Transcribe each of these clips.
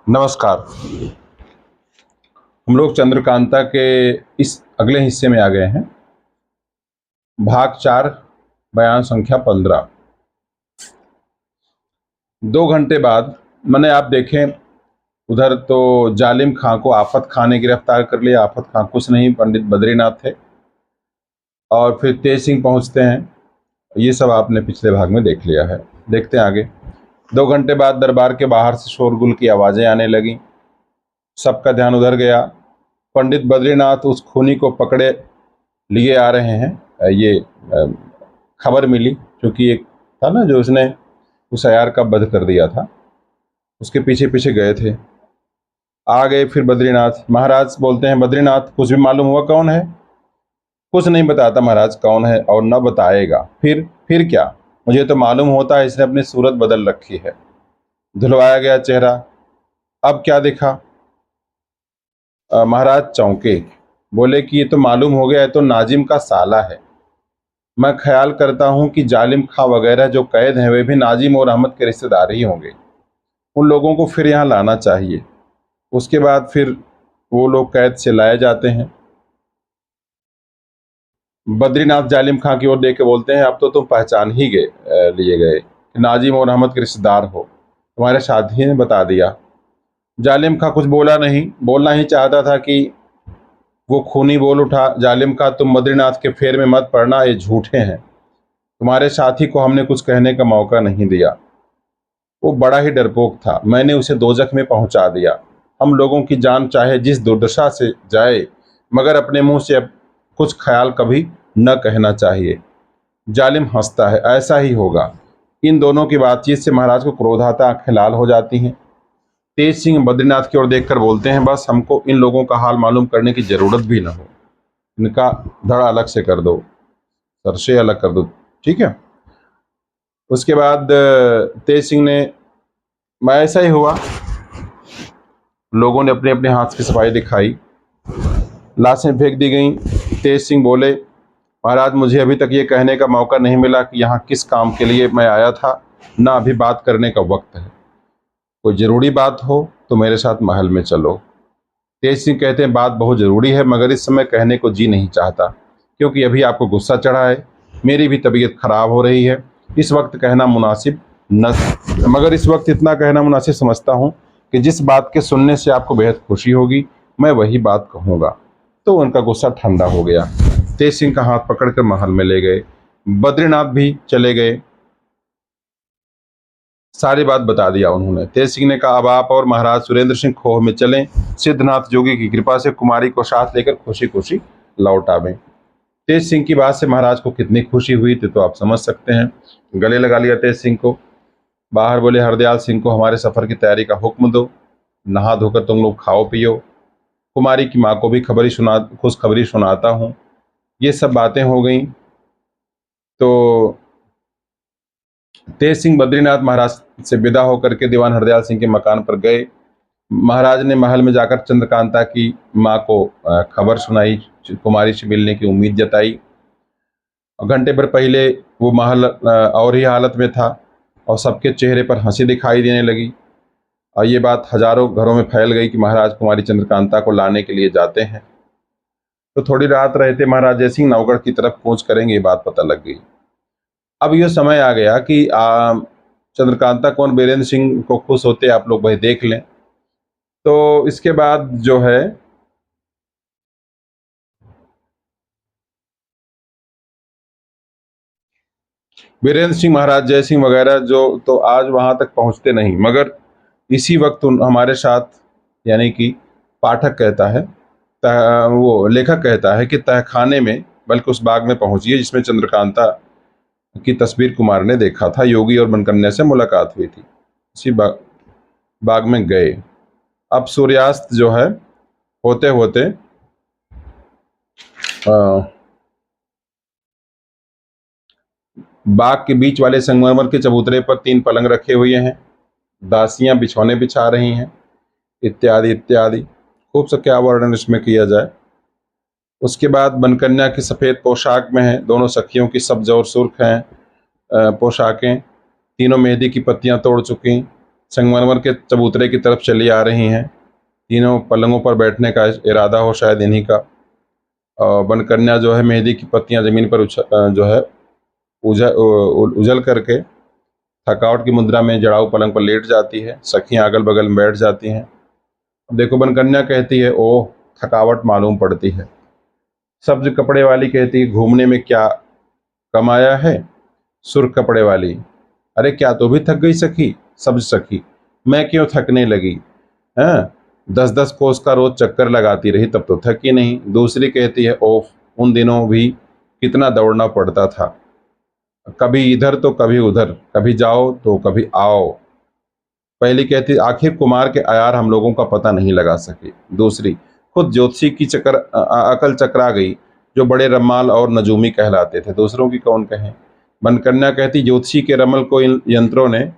नमस्कार। हम लोग चंद्रकांता के इस अगले हिस्से में आ गए हैं। भाग 4, बयान संख्या 15। 2 घंटे बाद मैंने आप देखें उधर तो जालिम खां को आफत खां ने गिरफ्तार कर लिया। आफत खां कुछ नहीं, पंडित बद्रीनाथ थे। और फिर तेज सिंह पहुंचते हैं। ये सब आपने पिछले भाग में देख लिया है। देखते हैं आगे। 2 घंटे बाद दरबार के बाहर से शोरगुल की आवाज़ें आने लगीं। सबका ध्यान उधर गया। पंडित बद्रीनाथ उस खूनी को पकड़े लिए आ रहे हैं। ये खबर मिली, क्योंकि एक था ना जो उसने उस अयार का वध कर दिया था, उसके पीछे पीछे गए थे। आ गए फिर बद्रीनाथ। महाराज बोलते हैं, बद्रीनाथ कुछ भी मालूम हुआ कौन है? कुछ नहीं बताता महाराज कौन है, और न बताएगा। फिर क्या? मुझे तो मालूम होता है इसने अपनी सूरत बदल रखी है, धुलवाया गया चेहरा। अब क्या दिखा? महाराज चौंके, बोले कि ये तो मालूम हो गया है, तो नाजिम का साला है। मैं ख्याल करता हूँ कि जालिम खां वगैरह जो कैद हैं वे भी नाजिम और अहमद के रिश्तेदार ही होंगे। उन लोगों को फिर यहाँ लाना चाहिए। उसके बाद फिर वो लोग कैद से लाए जाते हैं। बद्रीनाथ जालिम खां की ओर देख के बोलते हैं, अब तो तुम पहचान ही लिए गए कि नाजिम और अहमद के रिश्तेदार हो। तुम्हारे साथी ने बता दिया। जालिम खां कुछ बोला नहीं, बोलना ही चाहता था कि वो खूनी बोल उठा, जालिम खां तुम बद्रीनाथ के फेर में मत पड़ना, ये झूठे हैं। तुम्हारे साथी को हमने कुछ कहने का मौका नहीं दिया। वो बड़ा ही डरपोक था, मैंने उसे दोजख में पहुंचा दिया। हम लोगों की जान चाहे जिस दुर्दशा से जाए, मगर अपने मुंह से अब कुछ ख्याल कभी न कहना चाहिए। जालिम हंसता है, ऐसा ही होगा। इन दोनों की बातचीत से महाराज को क्रोध आता, आंखें लाल हो जाती हैं। तेज सिंह बद्रीनाथ की ओर देखकर बोलते हैं, बस हमको इन लोगों का हाल मालूम करने की जरूरत भी न हो। इनका धड़ अलग से कर दो, सरसे अलग कर दो, ठीक है। उसके बाद तेज सिंह ने, मैं ऐसा ही हुआ। लोगों ने अपने अपने हाथ की सफाई दिखाई, लाशें फेंक दी गईं। तेज सिंह बोले, महाराज मुझे अभी तक ये कहने का मौका नहीं मिला कि यहाँ किस काम के लिए मैं आया था, ना अभी बात करने का वक्त है। कोई ज़रूरी बात हो तो मेरे साथ महल में चलो। तेज सिंह कहते हैं, बात बहुत ज़रूरी है, मगर इस समय कहने को जी नहीं चाहता, क्योंकि अभी आपको गुस्सा चढ़ा है। मेरी भी तबीयत खराब हो रही है। इस वक्त कहना मुनासिब न, मगर इस वक्त इतना कहना मुनासिब समझता हूँ कि जिस बात के सुनने से आपको बेहद खुशी होगी, मैं वही बात कहूँगा। तो उनका गुस्सा ठंडा हो गया। तेज सिंह का हाथ पकड़कर महल में ले गए। बद्रीनाथ भी चले गए। सारी बात बता दिया उन्होंने। तेज सिंह ने कहा, अब आप और महाराज सुरेंद्र सिंह खोह में चलें। सिद्धनाथ जोगी की कृपा से कुमारी को साथ लेकर खुशी खुशी लौट आवें। तेज सिंह की बात से महाराज को कितनी खुशी हुई थी तो आप समझ सकते हैं। गले लगा लिया तेज सिंह को। बाहर बोले, हरदयाल सिंह को हमारे सफर की तैयारी का हुक्म दो। नहा धोकर तुम लोग खाओ पियो। कुमारी की माँ को भी खुशखबरी सुनाता हूँ। ये सब बातें हो गई। तो तेज सिंह बद्रीनाथ महाराज से विदा होकर के दीवान हरदयाल सिंह के मकान पर गए। महाराज ने महल में जाकर चंद्रकांता की माँ को खबर सुनाई, कुमारी से मिलने की उम्मीद जताई। घंटे भर पहले वो महल और ही हालत में था, और सबके चेहरे पर हंसी दिखाई देने लगी। और ये बात हजारों घरों में फैल गई कि महाराज कुमारी चंद्रकांता को लाने के लिए जाते हैं। तो थोड़ी रात रहते महाराज जयसिंह नवगढ़ की तरफ कूच करेंगे, ये बात पता लग गई। अब ये समय आ गया कि चंद्रकांता कौन बीरेंद्र सिंह को खुश होते आप लोग भाई देख लें। तो इसके बाद जो है बीरेंद्र सिंह, महाराज जय सिंह वगैरह जो तो आज वहां तक पहुंचते नहीं, मगर इसी वक्त हमारे साथ, यानी कि पाठक कहता है, वो लेखक कहता है कि तहखाने में, बल्कि उस बाग में पहुंचिए जिसमें चंद्रकांता की तस्वीर कुमार ने देखा था। योगी और मनकन्या से मुलाकात हुई थी। इसी बाग में गए। अब सूर्यास्त जो है होते होते बाग के बीच वाले संगमरमर के चबूतरे पर 3 पलंग रखे हुए हैं। दासियां बिछौने बिछा रही हैं, इत्यादि इत्यादि। खूब सा क्या वर्णन इसमें किया जाए। उसके बाद बनकन्या की सफ़ेद पोशाक में है, दोनों सखियों की सब्ज और सुर्ख हैं पोशाकें। तीनों मेहंदी की पत्तियां तोड़ चुकी। संगमरमर के चबूतरे की तरफ चली आ रही हैं। तीनों पलंगों पर बैठने का इरादा हो शायद इन्हीं का। बनकन्या जो है मेहंदी की पत्तियां ज़मीन पर जो है उजल करके थकावट की मुद्रा में जड़ाऊ पलंग पर लेट जाती है। सखियां अगल बगल में बैठ जाती हैं। अब देखो बनकन्या कहती है, ओह थकावट मालूम पड़ती है। सब्ज कपड़े वाली कहती है, घूमने में क्या कमाया है। सुर्ख कपड़े वाली, अरे क्या तो भी थक गई सखी। सब्ज सखी, मैं क्यों थकने लगी, हैं 10-10 कोस का रोज चक्कर लगाती रही तब तो थकी नहीं। दूसरी कहती है, ओफ उन दिनों भी कितना दौड़ना पड़ता था, कभी इधर तो कभी उधर, कभी जाओ तो कभी आओ। पहली कहती, आखिर कुमार के अयार हम लोगों का पता नहीं लगा सके। दूसरी, खुद ज्योतिषी की अकल चकरा गई, जो बड़े रमाल और नजूमी कहलाते थे, दूसरों की कौन कहे। बनकन्या कहती, ज्योतिषी के रमल को इन यंत्रों ने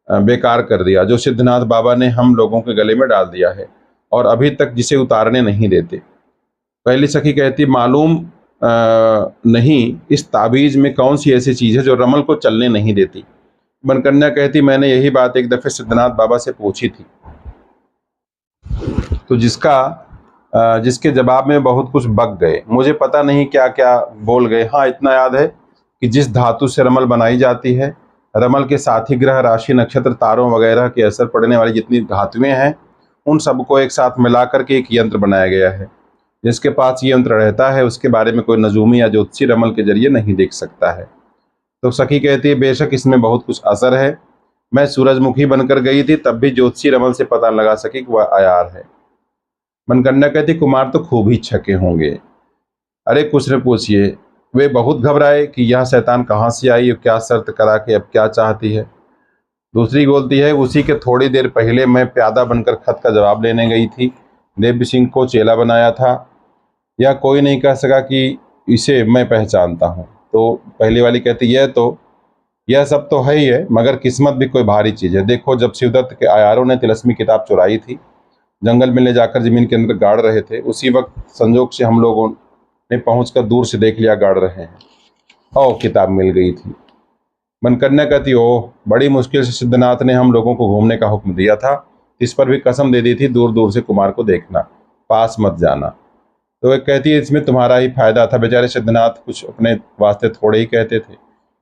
बेकार कर दिया, जो सिद्धनाथ बाबा ने हम लोगों के गले में डाल दिया है और अभी तक जिसे उतारने नहीं देते। पहली सखी कहती, मालूम नहीं इस ताबीज में कौन सी ऐसी चीज है जो रमल को चलने नहीं देती। बनकन्या कहती, मैंने यही बात एक दफे सिद्धनाथ बाबा से पूछी थी, तो जिसके जवाब में बहुत कुछ बक गए। मुझे पता नहीं क्या क्या बोल गए। हाँ इतना याद है कि जिस धातु से रमल बनाई जाती है, रमल के साथी ग्रह, राशि, नक्षत्र, तारों वगैरह के असर पड़ने वाली जितनी धातुएं हैं, उन सबको एक साथ मिलाकर के एक यंत्र बनाया गया है। जिसके पास ये यंत्र रहता है उसके बारे में कोई नजूमी या ज्योतिषी रमल के जरिए नहीं देख सकता है। तो सखी कहती है, बेशक इसमें बहुत कुछ असर है। मैं सूरजमुखी बनकर गई थी तब भी ज्योतिषी रमल से पता लगा सकी कि वह अयार है। मनकन्या कहती, कुमार तो खूब ही छके होंगे। अरे कुछ न पूछिए, वे बहुत घबराए कि यह शैतान कहाँ से आई और क्या शर्त करा के अब क्या चाहती है। दूसरी बोलती है, उसी के थोड़ी देर पहले मैं प्यादा बनकर खत का जवाब लेने गई थी, देव सिंह को चेला बनाया था। यह कोई नहीं कह सका कि इसे मैं पहचानता हूँ। तो पहली वाली कहती है, तो यह सब तो है ही है, मगर किस्मत भी कोई भारी चीज़ है। देखो जब शिवदत्त के आयारों ने तिलस्मी किताब चुराई थी, जंगल में ले जाकर जमीन के अंदर गाड़ रहे थे, उसी वक्त संजोग से हम लोगों ने पहुंचकर दूर से देख लिया गाड़ रहे हैं, और किताब मिल गई थी। मनकन्या कहती, ओह बड़ी मुश्किल से सिद्धनाथ ने हम लोगों को घूमने का हुक्म दिया था, इस पर भी कसम दे दी थी दूर दूर से कुमार को देखना, पास मत जाना। तो एक कहती है, इसमें तुम्हारा ही फायदा था, बेचारे सिद्धनाथ कुछ अपने वास्ते थोड़े ही कहते थे।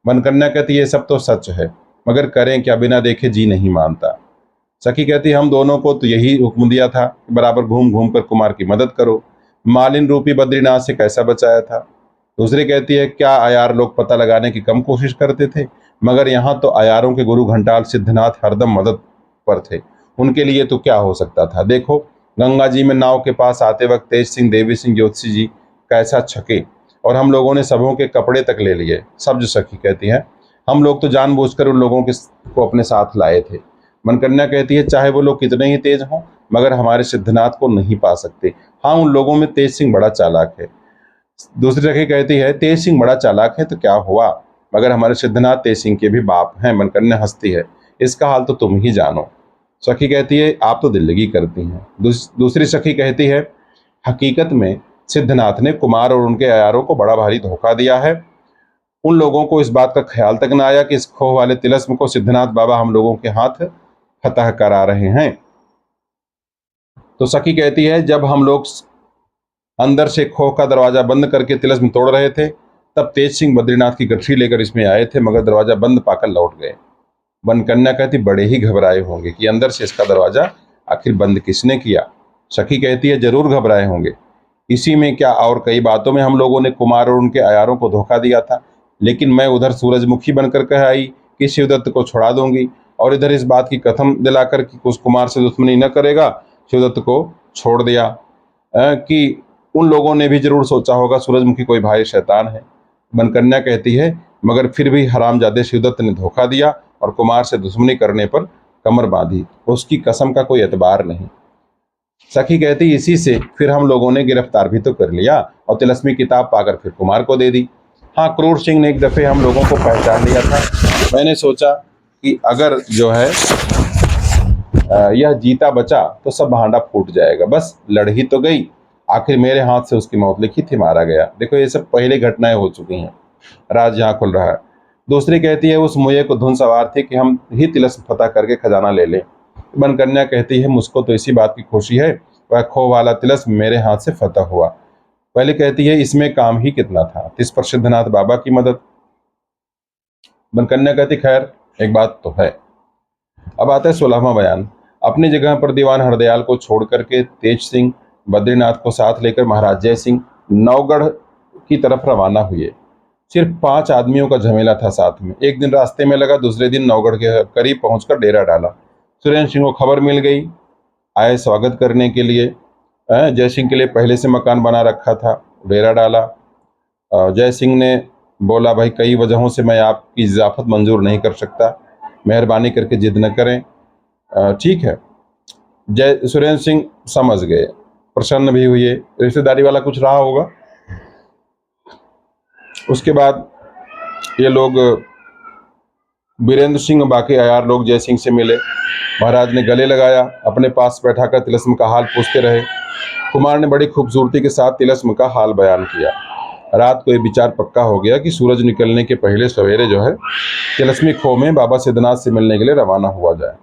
मनकन्या कहती, ये सब तो सच है, मगर करें क्या, बिना देखे जी नहीं मानता। सखी कहती, हम दोनों को तो यही हुक्म दिया था कि बराबर घूम घूम कर कुमार की मदद करो, मालिन रूपी बद्रीनाथ से कैसा बचाया था। दूसरी कहती है, क्या अयार लोग पता लगाने की कम कोशिश करते थे, मगर यहाँ तो अयारों के गुरु घंटाल सिद्धनाथ हरदम मदद पर थे, उनके लिए तो क्या हो सकता था। देखो गंगा जी में नाव के पास आते वक्त तेज सिंह, देवी सिंह, ज्योतिषी जी कैसा छके, और हम लोगों ने सबों के कपड़े तक ले लिए। सब्ज सखी कहती है, हम लोग तो जानबूझकर उन लोगों को अपने साथ लाए थे। मनकन्या कहती है, चाहे वो लोग कितने ही तेज हों, मगर हमारे सिद्धनाथ को नहीं पा सकते। हाँ उन लोगों में तेज सिंह बड़ा चालाक है। दूसरी सखी कहती है, तेज सिंह बड़ा चालाक है तो क्या हुआ, मगर हमारे सिद्धनाथ तेज सिंह के भी बाप हैं। मनकन्या हंसती है, इसका हाल तो तुम ही जानो। सखी कहती है, आप तो दिल्लगी करती हैं। दूसरी सखी कहती है, हकीकत में सिद्धनाथ ने कुमार और उनके अयारों को बड़ा भारी धोखा दिया है। उन लोगों को इस बात का ख्याल तक न आया कि इस खोह वाले तिलस्म को सिद्धनाथ बाबा हम लोगों के हाथ फतह करा रहे हैं। तो सखी कहती है, जब हम लोग अंदर से खोह का दरवाजा बंद करके तिलस्म तोड़ रहे थे, तब तेज सिंह बद्रीनाथ की गठरी लेकर इसमें आए थे, मगर दरवाजा बंद पाकर लौट गए। बनकन्या कहती, बड़े ही घबराए होंगे कि अंदर से इसका दरवाजा आखिर बंद किसने किया। सखी कहती है, जरूर घबराए होंगे, इसी में क्या और कई बातों में हम लोगों ने कुमार और उनके अयारों को धोखा दिया था, लेकिन मैं उधर सूरजमुखी बनकर कह आई कि शिवदत्त को छुड़ा दूंगी, और इधर इस बात की कसम दिलाकर कि उस कुमार से दुश्मनी न करेगा, शिवदत्त को छोड़ दिया। कि उन लोगों ने भी जरूर सोचा होगा सूरजमुखी कोई भाई शैतान है। बनकन्या कहती है, मगर फिर भी हरामजादे शिवदत्त ने धोखा दिया और कुमार से दुश्मनी करने पर कमर बांधी, उसकी कसम का कोई एतबार नहीं। सखी कहती, इसी से फिर हम लोगों ने गिरफ्तार भी तो कर लिया और तिलस्मी किताब पाकर फिर कुमार को दे दी। हाँ क्रूर सिंह ने एक दफे हम लोगों को पहचान लिया था। मैंने सोचा कि अगर जो है यह जीता बचा तो सब भांडा फूट जाएगा, बस लड़ ही तो गई, आखिर मेरे हाथ से उसकी मौत लिखी थी, मारा गया। देखो ये सब पहले घटनाएं हो चुकी हैं, राज यहाँ खुल रहा है। दूसरी कहती है उस मुए को धुन सवार थी कि हम ही तिलस्म फतह करके खजाना ले लें। बनकन्या कहती है मुझको तो इसी बात की खुशी है, वह खो वाला तिलस्म मेरे हाथ से फतह हुआ। पहले कहती है इसमें काम ही कितना था, इस पर सिद्धनाथ बाबा की मदद। बनकन्या कहती खैर एक बात तो है। अब आता है 16वां बयान। अपनी जगह पर दीवान हरदयाल को छोड़ करके तेज सिंह बद्रीनाथ को साथ लेकर महाराज जय सिंह नवगढ़ की तरफ रवाना हुए। सिर्फ 5 आदमियों का झमेला था साथ में। एक दिन रास्ते में लगा, दूसरे दिन नवगढ़ के करीब पहुंचकर डेरा डाला। सुरेंद्र सिंह को खबर मिल गई, आए स्वागत करने के लिए। जय सिंह के लिए पहले से मकान बना रखा था, डेरा डाला। जय सिंह ने बोला भाई कई वजहों से मैं आपकी इजाफत मंजूर नहीं कर सकता, मेहरबानी करके जिद न करें। ठीक है। जय सुरेंद्र सिंह समझ गए, प्रसन्न भी हुए, रिश्तेदारी वाला कुछ रहा होगा। उसके बाद ये लोग वीरेंद्र सिंह और बाकी अयार लोग जय सिंह से मिले। महाराज ने गले लगाया, अपने पास बैठाकर तिलस्म का हाल पूछते रहे। कुमार ने बड़ी खूबसूरती के साथ तिलस्म का हाल बयान किया। रात को ये विचार पक्का हो गया कि सूरज निकलने के पहले सवेरे जो है तिलस्मी खो में बाबा सिद्धनाथ से मिलने के लिए रवाना हुआ जाए।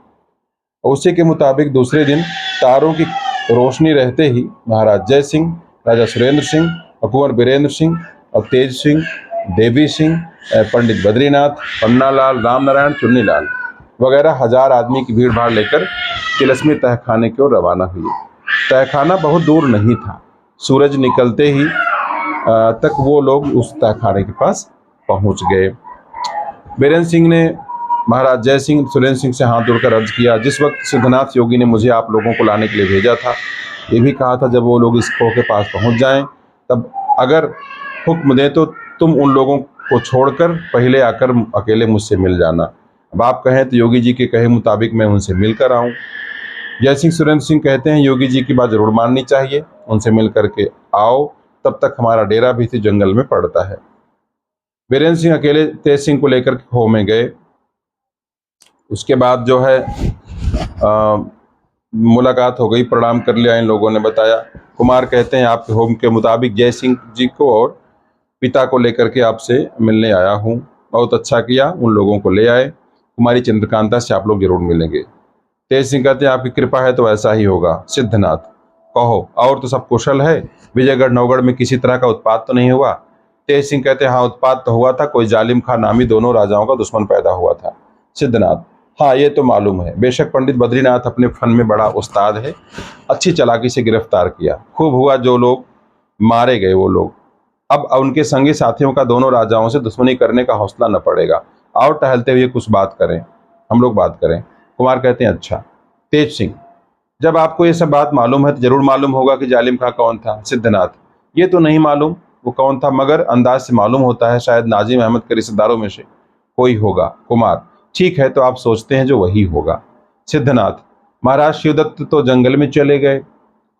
उसी के मुताबिक दूसरे दिन तारों की रोशनी रहते ही महाराज जय सिंह, राजा सुरेंद्र सिंह और कुंवर वीरेंद्र सिंह और तेज सिंह, देवी सिंह, पंडित बद्रीनाथ, पन्नालाल, रामनारायण, चुन्नीलाल वगैरह 1000 आदमी की भीड़ भाड़ लेकर तिलस्मी तहखाने की ओर रवाना हुए। तहखाना बहुत दूर नहीं था। सूरज निकलते ही तक वो लोग उस तहखाने के पास पहुंच गए। बीरेंद्र सिंह ने महाराज जय सिंह सुरेंद्र सिंह से हाथ जोड़कर अर्ज किया, जिस वक्त सिद्धनाथ योगी ने मुझे आप लोगों को लाने के लिए भेजा था, ये भी कहा था जब वो लोग इस खो के पास पहुंच जाएं तब अगर हुक्म दे तो तुम उन लोगों को छोड़कर पहले आकर अकेले मुझसे मिल जाना। अब आप कहें तो योगी जी के कहे मुताबिक मैं उनसे मिलकर आऊँ। जय सिंह सुरेंद्र सिंह कहते हैं योगी जी की बात जरूर माननी चाहिए, उनसे मिल करके आओ, तब तक हमारा डेरा भी इसी जंगल में पड़ता है। वीरेंद्र सिंह अकेले तेज सिंह को लेकर खो में गए। उसके बाद जो है मुलाकात हो गई, प्रणाम कर लिया इन लोगों ने बताया। कुमार कहते हैं आपके हुक्म के मुताबिक जय सिंह जी को और पिता को लेकर के आपसे मिलने आया हूँ। बहुत अच्छा किया, उन लोगों को ले आए। कुमारी चंद्रकांता से आप लोग जरूर मिलेंगे। तेज सिंह कहते हैं आपकी कृपा है तो ऐसा ही होगा। सिद्धनाथ कहो और तो सब कुशल है, विजयगढ़ नवगढ़ में किसी तरह का उत्पात तो नहीं हुआ? तेज सिंह कहते हैं हाँ उत्पात तो हुआ था, कोई जालिम खां नामी दोनों राजाओं का दुश्मन पैदा हुआ था। सिद्धनाथ हाँ ये तो मालूम है, बेशक पंडित बद्रीनाथ अपने फन में बड़ा उस्ताद है, अच्छी चालाकी से गिरफ्तार किया, खूब हुआ जो लोग मारे गए वो लोग। अब उनके संगी साथियों का दोनों राजाओं से दुश्मनी करने का हौसला न पड़ेगा। और टहलते हुए कुछ बात करें, हम लोग बात करें। कुमार कहते हैं अच्छा। तेज सिंह जब आपको ये सब बात मालूम है तो जरूर मालूम होगा कि जालिम खां कौन था। सिद्धनाथ ये तो नहीं मालूम वो कौन था, मगर अंदाज से मालूम होता है शायद नाजिम अहमद के रिश्तेदारों में से कोई होगा। कुमार ठीक है तो आप सोचते हैं जो वही होगा। सिद्धनाथ महाराज शिवदत्त तो जंगल में चले गए।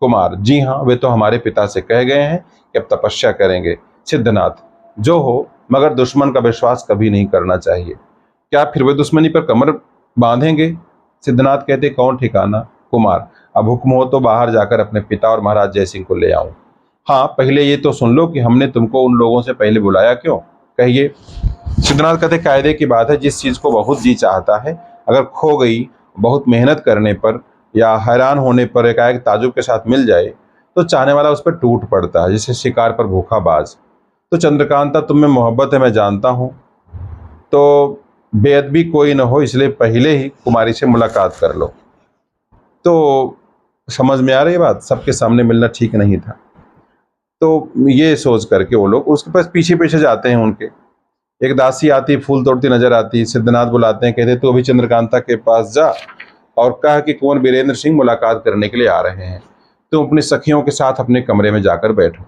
कुमार जी हाँ, वे तो हमारे पिता से कह गए हैं कि अब तपस्या करेंगे। सिद्धनाथ जो हो, मगर दुश्मन का विश्वास कभी नहीं करना चाहिए। क्या फिर वे दुश्मनी पर कमर बांधेंगे? सिद्धनाथ कहते कौन ठिकाना। कुमार अब हुक्म हो तो बाहर जाकर अपने पिता और महाराज जय सिंह को ले आऊं। हाँ पहले ये तो सुन लो कि हमने तुमको उन लोगों से पहले बुलाया क्यों, कहिए। सिद्धनाथ कहते कायदे की बात है, जिस चीज को बहुत जी चाहता है अगर खो गई, बहुत मेहनत करने पर या हैरान होने पर एकाएक ताजुब के साथ मिल जाए तो चाहने वाला उस पर टूट पड़ता है, जैसे शिकार पर भूखा बाज। तो चंद्रकांता तुम में मोहब्बत है मैं जानता हूँ, तो बेअदबी कोई न हो इसलिए पहले ही कुमारी से मुलाकात कर लो। तो समझ में आ रही बात, सबके सामने मिलना ठीक नहीं था। तो ये सोच करके वो लोग उसके पास पीछे पीछे जाते हैं। उनके एक दासी आती, फूल तोड़ती नजर आती। सिद्धनाथ बुलाते हैं, कहते तू अभी चंद्रकांता के पास जा और कहा कि कुंवर वीरेंद्र सिंह मुलाकात करने के लिए आ रहे हैं, तुम अपनी सखियों के साथ अपने कमरे में जाकर बैठो।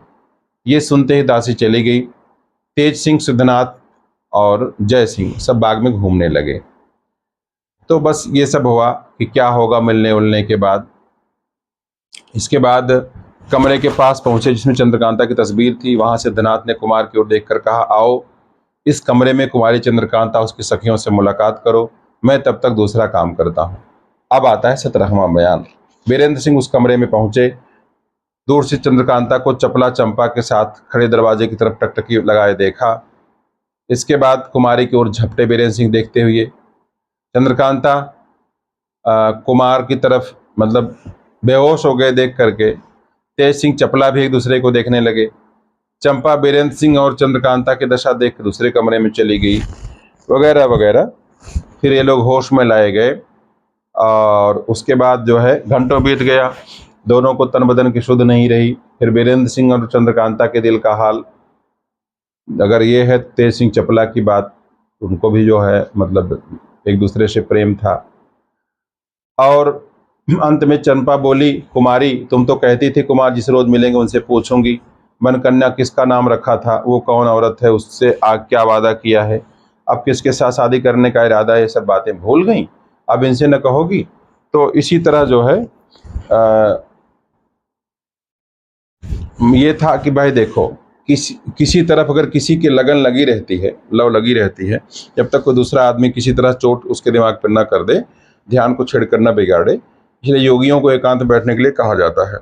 ये सुनते ही दासी चली गई। तेज सिंह, सिद्धनाथ और जय सिंह सब बाग में घूमने लगे। तो बस ये सब हुआ कि क्या होगा मिलने उलने के बाद। इसके बाद कमरे के पास पहुंचे जिसमें चंद्रकांता की तस्वीर थी। वहां सिद्धनाथ ने कुमार की ओर देखकर कहा आओ इस कमरे में कुमारी चंद्रकांता उसकी सखियों से मुलाकात करो, मैं तब तक दूसरा काम करता हूँ। अब आता है 17वां बयान। वीरेंद्र सिंह उस कमरे में पहुंचे। दूर से चंद्रकांता को चपला चंपा के साथ खड़े दरवाजे की तरफ टकटकी लगाए देखा। इसके बाद कुमारी की ओर झपटे बीरेंद्र सिंह देखते हुए। चंद्रकांता कुमार की तरफ मतलब बेहोश हो गए देख करके। तेज सिंह चपला भी एक दूसरे को देखने लगे। चंपा बीरेंद्र सिंह और चंद्रकांता की दशा देख दूसरे कमरे में चली गई, वगैरह वगैरह। फिर ये लोग होश में लाए गए और उसके बाद जो है घंटों बीत गया, दोनों को तन बदन की शुद्ध नहीं रही। फिर बीरेंद्र सिंह और चंद्रकांता के दिल का हाल, अगर ये है तेज सिंह चपला की बात, उनको भी जो है मतलब एक दूसरे से प्रेम था। और अंत में चंपा बोली, कुमारी तुम तो कहती थी कुमार जिस रोज मिलेंगे उनसे पूछूंगी मन कन्या किसका नाम रखा था, वो कौन औरत है, उससे आग क्या वादा किया है, अब किसके साथ शादी करने का इरादा है, ये सब बातें भूल गई, अब इनसे न कहोगी। तो इसी तरह जो है ये था कि भाई देखो, किसी तरफ अगर किसी की लगन लगी रहती है, लव लगी रहती है, जब तक कोई दूसरा आदमी किसी तरह चोट उसके दिमाग पर ना कर दे, ध्यान को छेड़कर न बिगाड़े, इसलिए योगियों को एकांत बैठने के लिए कहा जाता है।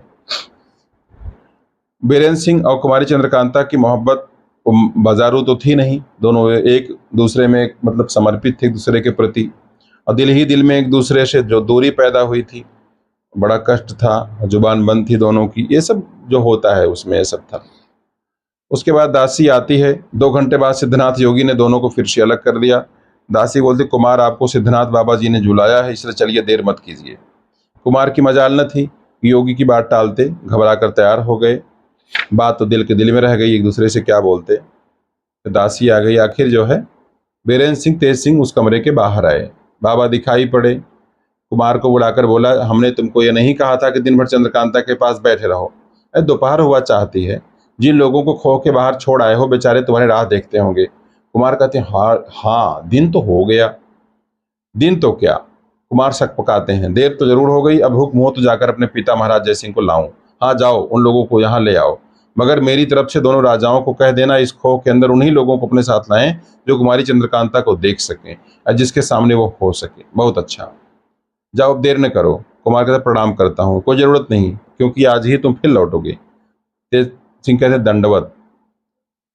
बीरेंद्र सिंह और कुमारी चंद्रकांता की मोहब्बत बाजारू तो थी नहीं, दोनों एक दूसरे में मतलब समर्पित थे एक दूसरे के प्रति, और दिल ही दिल में एक दूसरे से जो दूरी पैदा हुई थी, बड़ा कष्ट था, जुबान बंद थी दोनों की, ये सब जो होता है उसमें ये सब था। उसके बाद दासी आती है। 2 घंटे बाद सिद्धनाथ योगी ने दोनों को फिर से अलग कर दिया। दासी बोलती, कुमार आपको सिद्धनाथ बाबा जी ने झुलाया है, इसलिए चलिए देर मत कीजिए। कुमार की मजाल न थी, योगी की बात टालते, घबरा कर तैयार हो गए। बात तो दिल के दिल में रह गई, एक दूसरे से क्या बोलते। तो दासी आ गई। आखिर जो है बीरेंद्र सिंह तेज सिंह उस कमरे के बाहर आए। बाबा दिखाई पड़े। कुमार को बुलाकर बोला, हमने तुमको ये नहीं कहा था कि दिन भर चंद्रकांता के पास बैठे रहो, दोपहर हुआ चाहती है, जिन लोगों को खो के बाहर छोड़ आए हो बेचारे तुम्हारी राह देखते होंगे। कुमार कहते हैं, हाँ हाँ दिन तो हो गया। दिन तो क्या, कुमार शक पकाते हैं, देर तो जरूर हो गई, अब हुक्म हो तो जाकर अपने पिता महाराज जय सिंह को लाऊं। हाँ जाओ, उन लोगों को यहाँ ले आओ, मगर मेरी तरफ से दोनों राजाओं को कह देना इस खो के अंदर उन्हीं लोगों को अपने साथ लाएं जो कुमारी चंद्रकांता को देख सकें और जिसके सामने वो हो सके। बहुत अच्छा, जाओ अब देर न करो। कुमार कहते, प्रणाम करता हूँ, कोई जरूरत नहीं, क्योंकि आज ही तुम फिर लौटोगे। तेज सिंह कहते, दंडवत,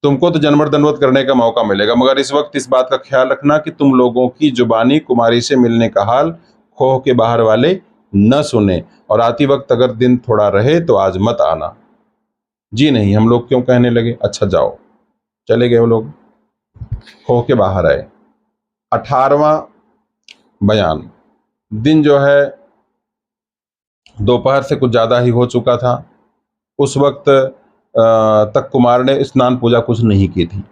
तुमको तो जन्मर दंडवत करने का मौका मिलेगा, मगर इस वक्त इस बात का ख्याल रखना कि तुम लोगों की जुबानी कुमारी से मिलने का हाल खोह के बाहर वाले न सुने, और आती वक्त अगर दिन थोड़ा रहे तो आज मत आना। जी नहीं, हम लोग क्यों कहने लगे, अच्छा जाओ। चले गए वो लोग, खोह के बाहर आए। 18वां बयान। दिन जो है दोपहर से कुछ ज्यादा ही हो चुका था। उस वक्त तक कुमार ने स्नान पूजा कुछ नहीं की थी।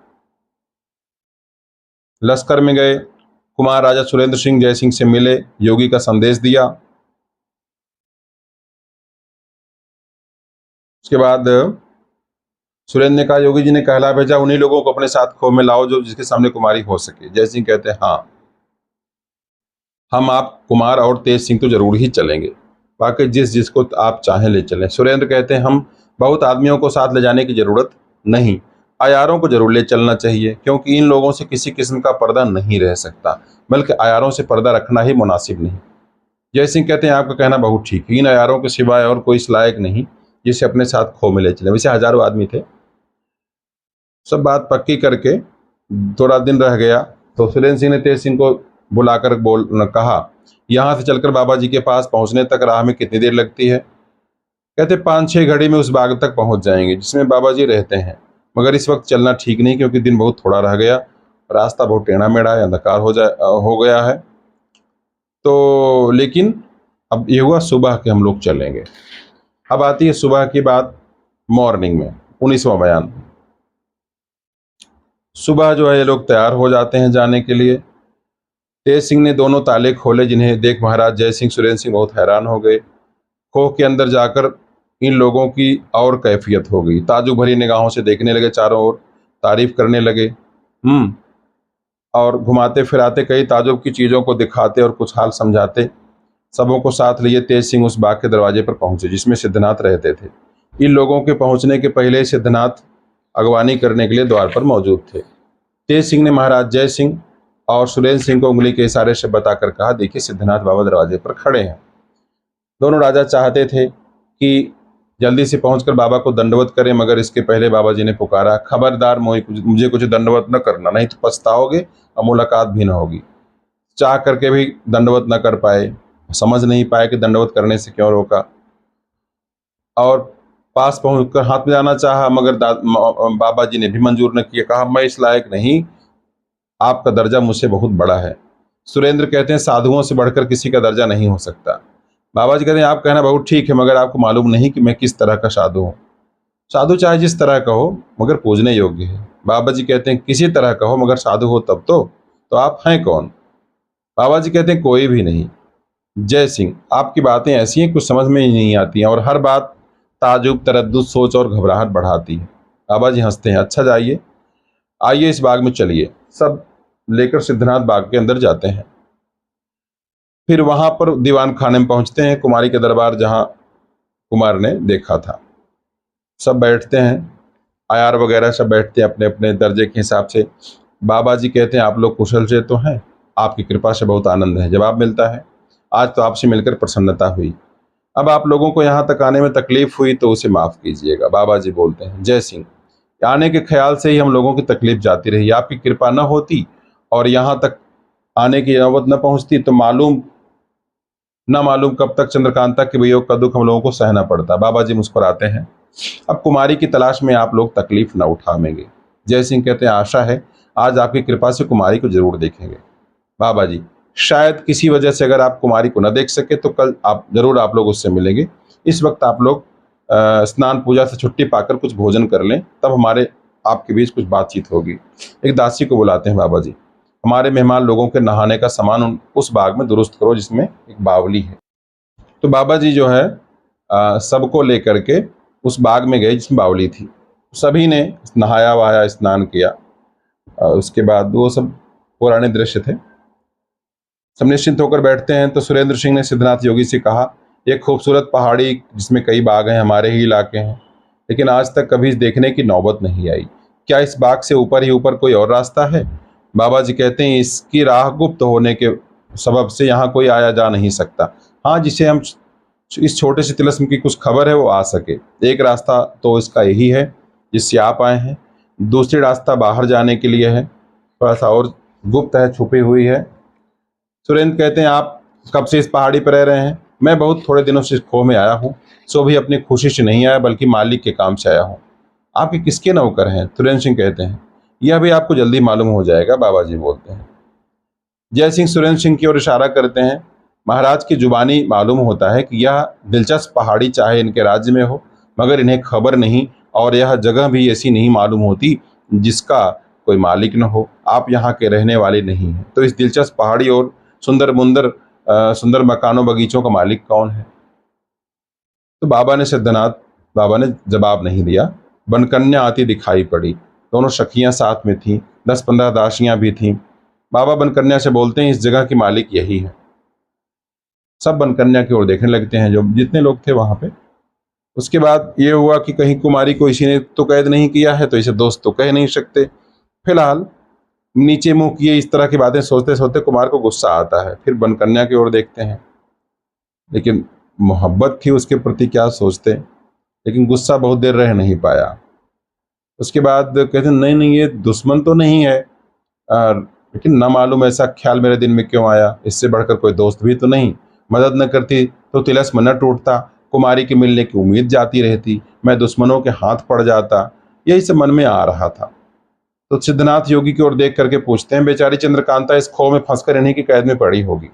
लश्कर में गए। कुमार राजा सुरेंद्र सिंह जय सिंह से मिले, योगी का संदेश दिया। उसके बाद सुरेंद्र ने कहा, योगी जी ने कहला भेजा उन्हीं लोगों को अपने साथ खो में लाओ जो जिसके सामने कुमारी हो सके। जय सिंह कहते हैं, हाँ हम आप कुमार और तेज सिंह तो जरूर ही चलेंगे, बाकी जिसको आप चाहें ले चलें। सुरेंद्र कहते हैं, हम बहुत आदमियों को साथ ले जाने की जरूरत नहीं, आयारों को जरूर ले चलना चाहिए, क्योंकि इन लोगों से किसी किस्म का पर्दा नहीं रह सकता, बल्कि आयारों से पर्दा रखना ही मुनासिब नहीं। जय सिंह कहते हैं, आपका कहना बहुत ठीक है, इन आयारों के सिवाय और कोई इस लायक नहीं जिसे अपने साथ खो में ले चले। वैसे हजारों आदमी थे। सब बात पक्की करके थोड़ा दिन रह गया तो सुरेंद्र सिंह ने तेज सिंह को बुलाकर कहा, यहाँ से चलकर बाबा जी के पास पहुंचने तक राह में कितनी देर लगती है। कहते 5-6 घड़ी में उस बाग तक पहुंच जाएंगे जिसमें बाबा जी रहते हैं, मगर इस वक्त चलना ठीक नहीं क्योंकि दिन बहुत थोड़ा रह गया, रास्ता बहुत टेढ़ा मेढ़ा है, अंधकार हो गया है। तो लेकिन अब ये हुआ सुबह के हम लोग चलेंगे। अब आती है सुबह की बात, मॉर्निंग में। 19वां बयान। सुबह जो है ये लोग तैयार हो जाते हैं जाने के लिए। तेज सिंह ने दोनों ताले खोले, जिन्हें देख महाराज जय सिंह सुरेंद्र सिंह बहुत हैरान हो गए। खोह के अंदर जाकर इन लोगों की और कैफियत हो गई, ताजुब भरी निगाहों से देखने लगे चारों ओर, तारीफ करने लगे। और घुमाते फिराते कई ताजुब की चीज़ों को दिखाते और कुछ हाल समझाते। सबों को साथ लिए तेज सिंह उस बाग के दरवाजे पर पहुंचे जिसमें सिद्धनाथ रहते थे। इन लोगों के पहुंचने के पहले सिद्धनाथ अगवानी करने के लिए द्वार पर मौजूद थे। तेज सिंह ने महाराज जय सिंह और सुरेंद्र सिंह को उंगली के इशारे से बताकर कहा, देखिए सिद्धनाथ बाबा दरवाजे पर खड़े हैं। दोनों राजा चाहते थे कि जल्दी से पहुंचकर बाबा को दंडवत करें, मगर इसके पहले बाबा जी ने पुकारा, खबरदार मुझे कुछ दंडवत न करना, नहीं तो पछताओगे और मुलाकात भी न होगी। चाह करके भी दंडवत न कर पाए, समझ नहीं पाए कि दंडवत करने से क्यों रोका, और पास पहुंचकर हाथ मिलाना चाहा, मगर बाबा जी ने भी मंजूर न किया। कहा, मैं इस लायक नहीं, आपका दर्जा मुझसे बहुत बड़ा है। सुरेंद्र कहते हैं, साधुओं से बढ़कर किसी का दर्जा नहीं हो सकता। बाबा जी कहते हैं, आप कहना बहुत ठीक है, मगर आपको मालूम नहीं कि मैं किस तरह का साधु हूँ। साधु चाहे जिस तरह का हो, मगर पूजने योग्य है। बाबा जी कहते हैं, किसी तरह का हो, मगर साधु हो तब तो आप हैं कौन? बाबा जी कहते हैं, कोई भी नहीं। जय सिंह, आपकी बातें ऐसी हैं कुछ समझ में ही नहीं आती हैं, और हर बात ताजुब, तरद्दुद, सोच और घबराहट बढ़ाती है। बाबा जी हंसते हैं, अच्छा जाइए, आइए इस बाग में चलिए। सब लेकर सिद्धनाथ बाग के अंदर जाते हैं। फिर वहां पर दीवान खाने में पहुंचते हैं, कुमारी के दरबार जहां कुमार ने देखा था। सब बैठते हैं, आयार वगैरह सब बैठते हैं अपने अपने दर्जे के हिसाब से। बाबा जी कहते हैं, आप लोग कुशल से तो हैं, आपकी कृपा से बहुत आनंद है। जवाब मिलता है, आज तो आपसे मिलकर प्रसन्नता हुई। अब आप लोगों को यहाँ तक आने में तकलीफ हुई तो उसे माफ़ कीजिएगा। बाबा जी बोलते हैं, जय सिंह, आने के ख्याल से ही हम लोगों की तकलीफ जाती रही। आपकी कृपा न होती और यहाँ तक आने की नौबत न पहुँचती तो मालूम कब तक चंद्रकांता के वियोग का दुख हम लोगों को सहना पड़ता। बाबा जी मुस्कुराते हैं, अब कुमारी की तलाश में आप लोग तकलीफ न उठावेंगे। जय सिंह कहते हैं, आशा है आज आपकी कृपा से कुमारी को जरूर देखेंगे। बाबा जी, शायद किसी वजह से अगर आप कुमारी को न देख सके तो कल आप लोग उससे मिलेंगे। इस वक्त आप लोग स्नान पूजा से छुट्टी पाकर कुछ भोजन कर लें, तब हमारे आपके बीच कुछ बातचीत होगी। एक दासी को बुलाते हैं बाबा जी, हमारे मेहमान लोगों के नहाने का सामान उस बाग में दुरुस्त करो जिसमें एक बावली है। तो बाबा जी जो है सबको लेकर के उस बाग में गए जिसमें बावली थी। सभी ने नहाया वहाया, स्नान किया। उसके बाद वो सब पुराने दृश्य थे। सब निश्चिंत होकर बैठते हैं तो सुरेंद्र सिंह ने सिद्धनाथ योगी से कहा, एक खूबसूरत पहाड़ी जिसमें कई बाग हैं, हमारे ही इलाके हैं, लेकिन आज तक कभी देखने की नौबत नहीं आई। क्या इस बाग से ऊपर ही ऊपर कोई और रास्ता है? बाबा जी कहते हैं, इसकी राह गुप्त होने के सबब से यहाँ कोई आया जा नहीं सकता। हाँ, जिसे हम इस छोटे से तिलिस्म की कुछ खबर है वो आ सके। एक रास्ता तो इसका यही है जिससे आप आए हैं, दूसरी रास्ता बाहर जाने के लिए है, थोड़ा सा और गुप्त है, छुपी हुई है। सुरेंद्र कहते हैं, आप कब से इस पहाड़ी पर रह रहे हैं? मैं बहुत थोड़े दिनों से इस खो में आया हूँ, सो भी अपनी खुशी से नहीं आया बल्कि मालिक के काम से आया हूँ। आपके किसके नौकर हैं? सुरेंद्र सिंह कहते हैं, यह भी आपको जल्दी मालूम हो जाएगा। बाबा जी बोलते हैं। जय सिंह सुरेंद्र सिंह की ओर इशारा करते हैं, महाराज की जुबानी मालूम होता है कि यह दिलचस्प पहाड़ी चाहे इनके राज्य में हो, मगर इन्हें खबर नहीं और यह जगह भी ऐसी नहीं मालूम होती जिसका कोई मालिक न हो। आप यहाँ के रहने वाले नहीं हैं, तो इस दिलचस्प पहाड़ी और सुंदर मकानों बगीचों का मालिक कौन है? तो बाबा ने जवाब नहीं दिया। बनकन्या आती दिखाई पड़ी, दोनों सखियां साथ में थीं, 10-15 दासियां भी थीं। बाबा बनकन्या से बोलते हैं, इस जगह की मालिक यही है। सब बनकन्या की ओर देखने लगते हैं, जो जितने लोग थे वहां पे। उसके बाद ये हुआ कि कहीं कुमारी को इसी ने तो कैद नहीं किया है, तो इसे दोस्त तो कह नहीं सकते। फिलहाल नीचे मुंह किए इस तरह की बातें सोचते सोचते कुमार को गुस्सा आता है। फिर बनकन्या की ओर देखते हैं, लेकिन मोहब्बत थी उसके प्रति, क्या सोचते, लेकिन गुस्सा बहुत देर रह नहीं पाया। उसके बाद कहते हैं, नहीं नहीं, ये दुश्मन तो नहीं है, लेकिन ना मालूम ऐसा ख्याल मेरे दिल में क्यों आया। इससे बढ़कर कोई दोस्त भी तो नहीं, मदद न करती तो तिलस्म न टूटता, कुमारी के मिलने की उम्मीद जाती रहती, मैं दुश्मनों के हाथ पड़ जाता। यही सब मन में आ रहा था। तो सिद्धनाथ योगी की ओर देख करके पूछते हैं, बेचारी चंद्रकांता इस खो में फंसकर इन्हीं की कैद में पड़ी होगी।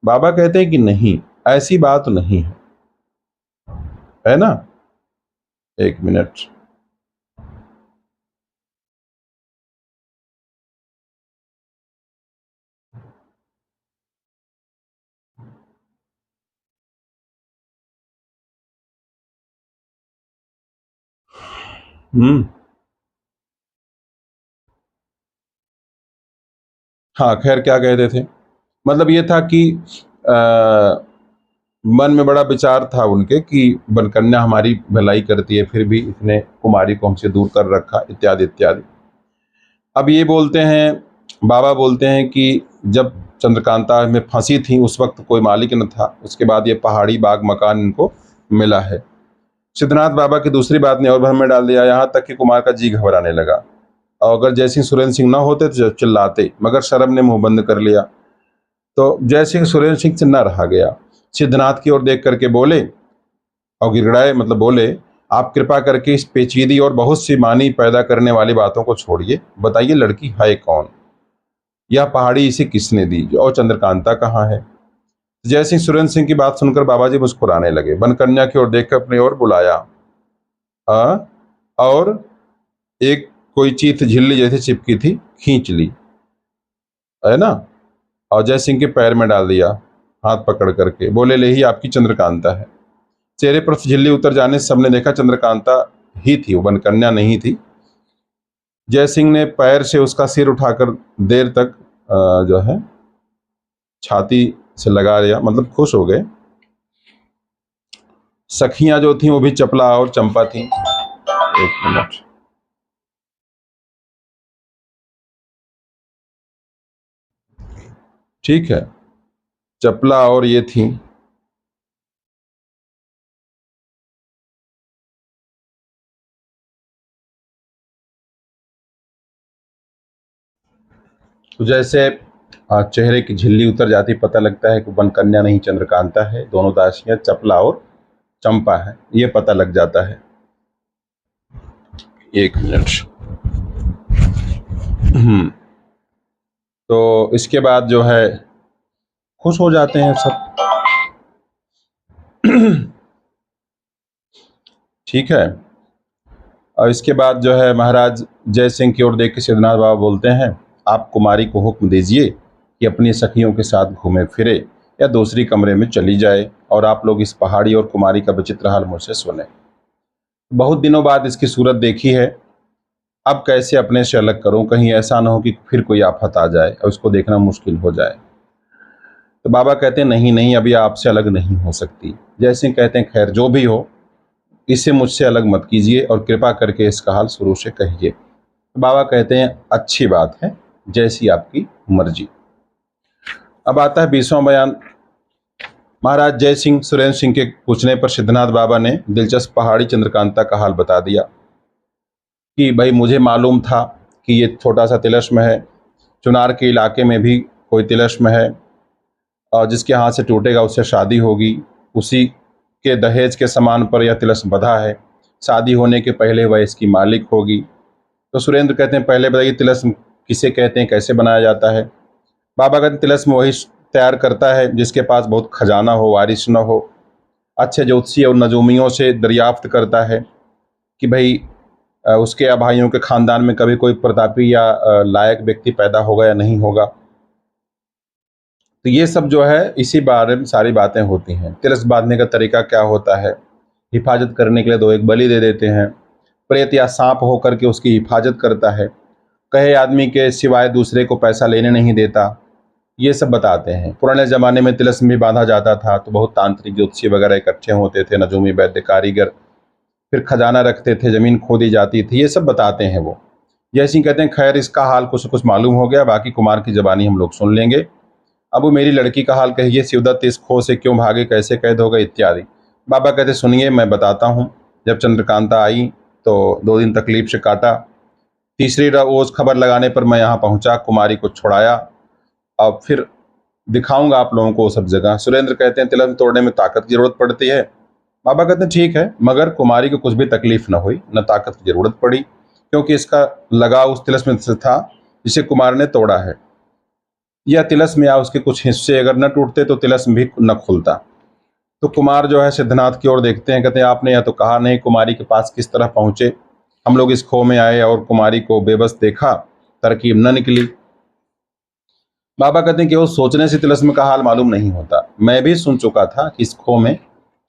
बाबा कहते हैं कि नहीं, ऐसी बात नहीं है, है ना? एक मिनट। हम्म। हाँ, खैर क्या कहते थे, मतलब ये था कि आ, मन में बड़ा विचार था उनके कि बनकन्या हमारी भलाई करती है, फिर भी इसने कुमारी को हमसे दूर कर रखा, इत्यादि इत्यादि। अब ये बोलते हैं, बाबा बोलते हैं कि जब चंद्रकांता में फंसी थी उस वक्त कोई मालिक न था, उसके बाद ये पहाड़ी बाग मकान इनको मिला है। सिद्धनाथ बाबा की दूसरी बात ने और भ्रम में डाल दिया, यहाँ तक कि कुमार का जी घबराने लगा। और अगर जयसिंह सुरेंद्र सिंह न होते तो चिल्लाते, मगर शर्म ने मुंह बंद कर लिया। तो जयसिंह सुरेंद्र सिंह से न रहा गया। सिद्धनाथ की ओर देख करके बोले और गिड़गिड़ाए, मतलब बोले, आप कृपा करके इस पेचीदी और बहुत सी मानी पैदा करने वाली बातों को छोड़िए। बताइए लड़की है कौन, यह पहाड़ी इसे किसने दी, और चंद्रकांता कहाँ है? जयसिंह सुरेंद्र सिंह की बात सुनकर बाबा जी मुस्कुराने लगे। बनकन्या की ओर देखकर अपनी ओर बुलाया, और एक कोई चीथ झिल्ली जैसी चिपकी थी, खींच ली, है ना, और जय सिंह के पैर में डाल दिया, हाथ पकड़ करके बोले, ले ही आपकी चंद्रकांता है। चेहरे पर से झिल्ली उतर जाने से सबने देखा चंद्रकांता ही थी, वो बनकन्या नहीं थी। जय सिंह ने पैर से उसका सिर उठाकर देर तक जो है छाती से लगा लिया, मतलब खुश हो गए। सखियां जो थी वो भी चपला और चंपा थी। एक मिनट, ठीक है, चपला और ये थी। तो जैसे चेहरे की झिल्ली उतर जाती, पता लगता है कि बनकन्या नहीं चंद्रकांता है, दोनों दासियां चपला और चंपा है, ये पता लग जाता है। एक मिनट। तो इसके बाद जो है खुश हो जाते हैं सब। ठीक है, और इसके बाद जो है महाराज जय सिंह की ओर देख के सिद्धनाथ बाबा बोलते हैं, आप कुमारी को हुक्म दीजिए कि अपनी सखियों के साथ घूमे फिरे या दूसरी कमरे में चली जाए, और आप लोग इस पहाड़ी और कुमारी का विचित्र हाल मुझसे सुने। बहुत दिनों बाद इसकी सूरत देखी है, अब कैसे अपने से अलग करूं, कहीं ऐसा ना हो कि फिर कोई आफत आ जाए और उसको देखना मुश्किल हो जाए। तो बाबा कहते हैं, नहीं नहीं, अभी आपसे अलग नहीं हो सकती। जय सिंह कहते हैं, खैर जो भी हो, इसे मुझसे अलग मत कीजिए और कृपा करके इसका हाल शुरू से कहिए। बाबा कहते हैं, अच्छी बात है, जैसी आपकी मर्जी। अब आता है 20वां बयान। महाराज जय सिंह सुरेंद्र सिंह के पूछने पर सिद्धनाथ बाबा ने दिलचस्प पहाड़ी चंद्रकांता का हाल बता दिया कि भाई मुझे मालूम था कि ये छोटा सा तिलस्म है, चुनार के इलाके में भी कोई तिलस्म है, और जिसके हाथ से टूटेगा उससे शादी होगी, उसी के दहेज के सामान पर यह तिलस्म बंधा है, शादी होने के पहले वह इसकी मालिक होगी। तो सुरेंद्र कहते हैं, पहले बताइए तिलस्म किसे कहते हैं, कैसे बनाया जाता है? बाबा कहते हैं, तिलस्म वही तैयार करता है जिसके पास बहुत खजाना हो, वारिस न हो, अच्छे ज्योतिषी और नजूमियों से दरियाफ्त करता है कि भाई उसके भाइयों के खानदान में कभी कोई प्रतापी या लायक व्यक्ति पैदा होगा या नहीं होगा। तो ये सब जो है इसी बारे में सारी बातें होती हैं। तिलस्म बांधने का तरीका क्या होता है, हिफाजत करने के लिए दो एक बलि दे देते हैं, प्रेत या सांप होकर के उसकी हिफाजत करता है, कहे आदमी के सिवाय दूसरे को पैसा लेने नहीं देता, ये सब बताते हैं। पुराने ज़माने में तिलस्म भी बांधा जाता था तो बहुत तांत्रिक ज्योतिषी वगैरह इकट्ठे होते थे, नजूमी वैद्य कारीगर, फिर खजाना रखते थे, ज़मीन खोदी जाती थी, ये सब बताते हैं वो। जैसे ही कहते हैं, खैर इसका हाल कुछ मालूम हो गया, बाकी कुमार की ज़बानी हम लोग सुन लेंगे। अब वो मेरी लड़की का हाल कहिए, शिवदत्त इस खो से क्यों भागे, कैसे कैद हो गए इत्यादि। बाबा कहते, सुनिए मैं बताता हूँ। जब चंद्रकांता आई तो 2 दिन तकलीफ से काटा, तीसरी रोज़ खबर लगाने पर मैं यहाँ पहुँचा, कुमारी को छुड़ाया, अब फिर दिखाऊंगा आप लोगों को वो सब जगह। सुरेंद्र कहते हैं, तिलस्म तोड़ने में ताकत की जरूरत पड़ती है। बाबा कहते हैं, ठीक है, मगर कुमारी को कुछ भी तकलीफ न हुई, न ताकत की जरूरत पड़ी, क्योंकि इसका लगाव उस तिलस्म से था जिसे कुमार ने तोड़ा है। यह तिलस्म या उसके कुछ हिस्से अगर न टूटते तो तिलस्म भी न खुलता। तो कुमार जो है सिद्धनाथ की ओर देखते हैं, कहते हैं, आपने यह तो कहा नहीं कुमारी के पास किस तरह पहुंचे। हम लोग इस खो में आए और कुमारी को बेबस देखा, तरकीब न निकली। बाबा कहते हैं कि वो सोचने से तिलस्म का हाल मालूम नहीं होता। मैं भी सुन चुका था कि इस खो में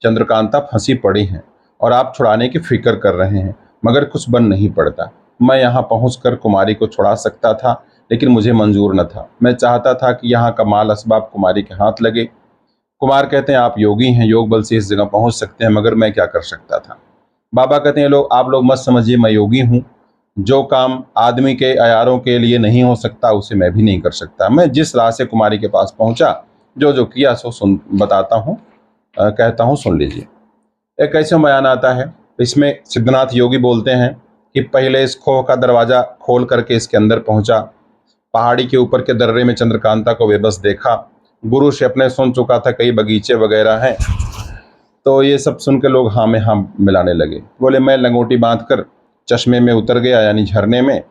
चंद्रकांता फंसी पड़ी हैं और आप छुड़ाने की फिक्र कर रहे हैं, मगर कुछ बन नहीं पड़ता। मैं यहाँ पहुंचकर कुमारी को छुड़ा सकता था, लेकिन मुझे मंजूर न था। मैं चाहता था कि यहाँ का माल असबाब कुमारी के हाथ लगे। कुमार कहते हैं, आप योगी हैं, योग बल से इस जगह पहुंच सकते हैं, मगर मैं क्या कर सकता था? बाबा कहते हैं, आप लोग मत समझिए मैं योगी हूँ, जो काम आदमी के अयारों के लिए नहीं हो सकता उसे मैं भी नहीं कर सकता। मैं जिस राह से कुमारी के पास पहुंचा, जो जो किया सो सुन बताता हूँ, कहता हूँ, सुन लीजिए। एक ऐसे बयान आता है, इसमें सिद्धनाथ योगी बोलते हैं कि पहले इस खोह का दरवाज़ा खोल करके इसके अंदर पहुंचा। पहाड़ी के ऊपर के दर्रे में चंद्रकांता को बेबस देखा। गुरु से अपने सुन चुका था कई बगीचे वगैरह हैं। तो ये सब सुन के लोग हाँ में हाँ मिलाने लगे। बोले मैं लंगोटी बांध कर चश्मे में उतर गया, यानी झरने में।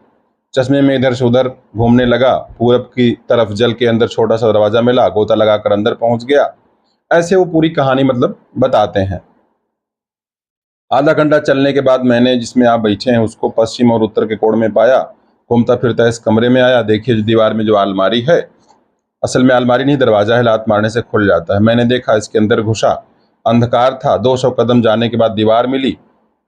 चश्मे में इधर से उधर घूमने लगा। पूरब की तरफ जल के अंदर छोटा सा दरवाज़ा मिला, गोता लगाकर अंदर पहुंच गया। ऐसे वो पूरी कहानी मतलब बताते हैं। आधा घंटा चलने के बाद मैंने जिसमें आप बैठे हैं उसको पश्चिम और उत्तर के कोण में पाया। घूमता फिरता इस कमरे में आया। देखिए जो दीवार में जो अलमारी है, असल में अलमारी नहीं, दरवाजा है, लात मारने से खुल जाता है। मैंने देखा, इसके अंदर घुसा। अंधकार था। 200 कदम जाने के बाद दीवार मिली।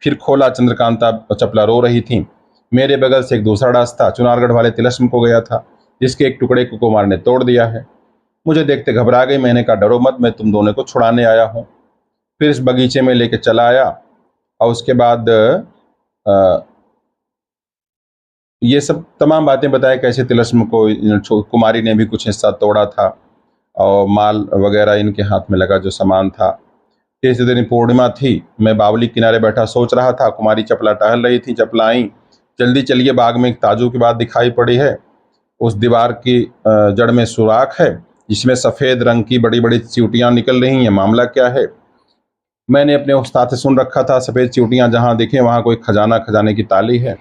फिर खोला, चंद्रकांता चपला रो रही थी। मेरे बगल से एक दूसरा रास्ता चुनारगढ़ वाले तिलस्म को गया था, जिसके एक टुकड़े को कुमार ने तोड़ दिया है। मुझे देखते घबरा गई। मैंने कहा डरो मत, मैं तुम दोनों को छुड़ाने आया हूँ। फिर इस बगीचे में लेके चला आया। और उसके बाद ये सब तमाम बातें बताए कैसे तिलस्म को कुमारी ने भी कुछ हिस्सा तोड़ा था और माल वगैरह इनके हाथ में लगा जो सामान था। तीसरे दिन पूर्णिमा थी। मैं बावली किनारे बैठा सोच रहा था। कुमारी चपला टहल रही थी। चपला आई, जल्दी चलिए, बाग में एक ताजू की बात दिखाई पड़ी है। उस दीवार की जड़ में सुराख है जिसमें सफ़ेद रंग की बड़ी बड़ी चींटियाँ निकल रही हैं। मामला क्या है? मैंने अपने उस्ताद से सुन रखा था सफ़ेद चींटियाँ जहाँ दिखे वहाँ कोई खजाने की ताली है।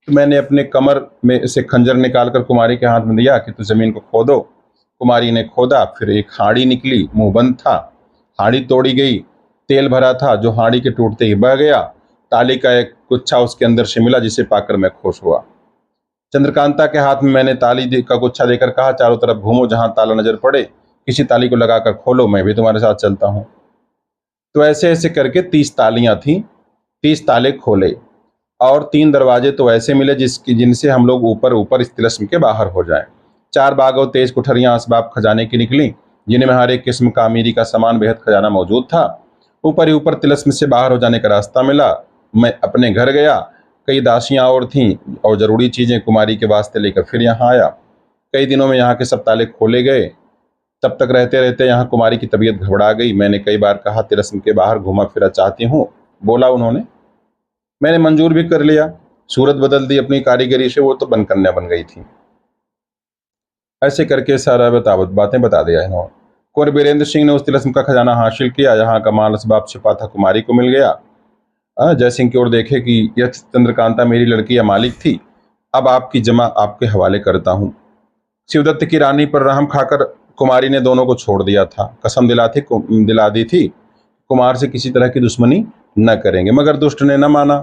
तो मैंने अपने कमर में से खंजर निकालकर कुमारी के हाथ में दिया कि तू ज़मीन को खोदो। कुमारी ने खोदा। फिर एक हांडी निकली, मुंह बंद था। हांडी तोड़ी गई। तेल भरा था जो हांडी के टूटते ही बह गया। ताली का एक गुच्छा उसके अंदर से मिला जिसे पाकर मैं खुश हुआ। चंद्रकांता के हाथ में मैंने ताली का गुच्छा देकर कहा चारों तरफ घूमो, जहाँ ताला नजर पड़े किसी ताली को लगाकर खोलो, मैं भी तुम्हारे साथ चलता हूँ। तो ऐसे ऐसे करके 30 तालियां थीं। 30 ताले खोले और 3 दरवाजे तो ऐसे मिले जिनसे हम लोग ऊपर ऊपर इस तिलस्म के बाहर हो जाएं। 4 बाग और तेज कुठरियां असबाब खजाने की निकली, जिनमें हर एक किस्म का अमीरी का सामान बेहद खजाना मौजूद था। ऊपर ही ऊपर तिलस्म से बाहर हो जाने का रास्ता मिला। मैं अपने घर गया। कई दासियां और थीं और ज़रूरी चीज़ें कुमारी के वास्ते लेकर फिर यहाँ आया। कई दिनों में यहाँ के सब ताले खोले गए। तब तक रहते रहते यहाँ कुमारी की तबीयत घबरा गई। मैंने कई बार कहा तिलस्म के बाहर घुमा फिरा चाहती हूँ। बोला उन्होंने। मैंने मंजूर भी कर लिया। सूरत बदल दी अपनी कारीगरी से, वो तो बन कन्या बन गई थी। ऐसे करके सारा बातें बता दिया इन्होंने। कुंवर बीरेंद्र सिंह ने उस तिलस्म का खजाना हासिल किया। यहाँ का माल असबाब छिपा था कुमारी को मिल गया। जयसिंह की ओर देखे कि यह चंद्रकांता मेरी लड़की या मालिक थी। अब आपकी जमा आपके हवाले करता हूँ। शिवदत्त की रानी पर रहम खाकर कुमारी ने दोनों को छोड़ दिया था। कसम दिला दी थी कुमार से किसी तरह की दुश्मनी न करेंगे, मगर दुष्ट ने न माना।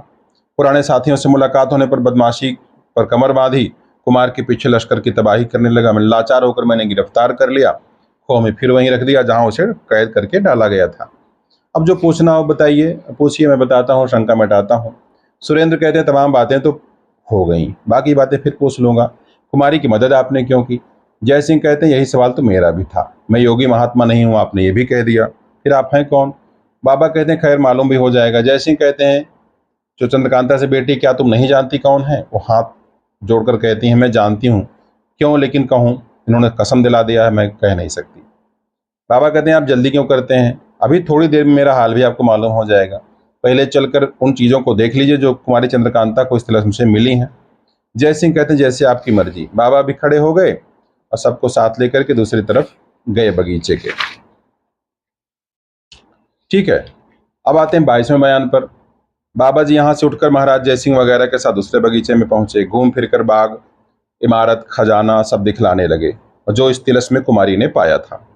पुराने साथियों से मुलाकात होने पर बदमाशी पर कमर बांधी कुमार के पीछे लश्कर की तबाही करने लगा। मैं लाचार होकर मैंने गिरफ्तार कर लिया। खो में फिर वहीं रख दिया जहां उसे कैद करके डाला गया था। अब जो पूछना हो बताइए, पूछिए, मैं बताता हूँ, शंका मिटाता हूँ। सुरेंद्र कहते हैं तमाम बातें तो हो गई, बाकी बातें फिर पूछ लूंगा। कुमारी की मदद आपने क्यों की? जयसिंह कहते हैं यही सवाल तो मेरा भी था। मैं योगी महात्मा नहीं हूँ, आपने ये भी कह दिया, फिर आप हैं कौन? बाबा कहते हैं खैर मालूम भी हो जाएगा। जयसिंह कहते हैं जो चंद्रकांता से बेटी, क्या तुम नहीं जानती कौन है? वो हाथ जोड़कर कहती हैं मैं जानती हूँ। क्यों लेकिन कहूँ? इन्होंने कसम दिला दिया है, मैं कह नहीं सकती। बाबा कहते हैं आप जल्दी क्यों करते हैं? अभी थोड़ी देर में मेरा हाल भी आपको मालूम हो जाएगा। पहले चलकर उन चीज़ों को देख लीजिए जो कुमारी चंद्रकांता को इस तिलस्म से मिली हैं। जयसिंह कहते हैं जैसे आपकी मर्जी। बाबा भी खड़े हो गए और सबको साथ लेकर के दूसरी तरफ गए बगीचे के। ठीक है, अब आते हैं 22वें बयान पर। बाबा जी यहाँ से उठकर महाराज जयसिंह वगैरह के साथ दूसरे बगीचे में पहुंचे। घूम फिरकर बाग, इमारत, खजाना सब दिखलाने लगे और जो इस तिलस्म में कुमारी ने पाया था।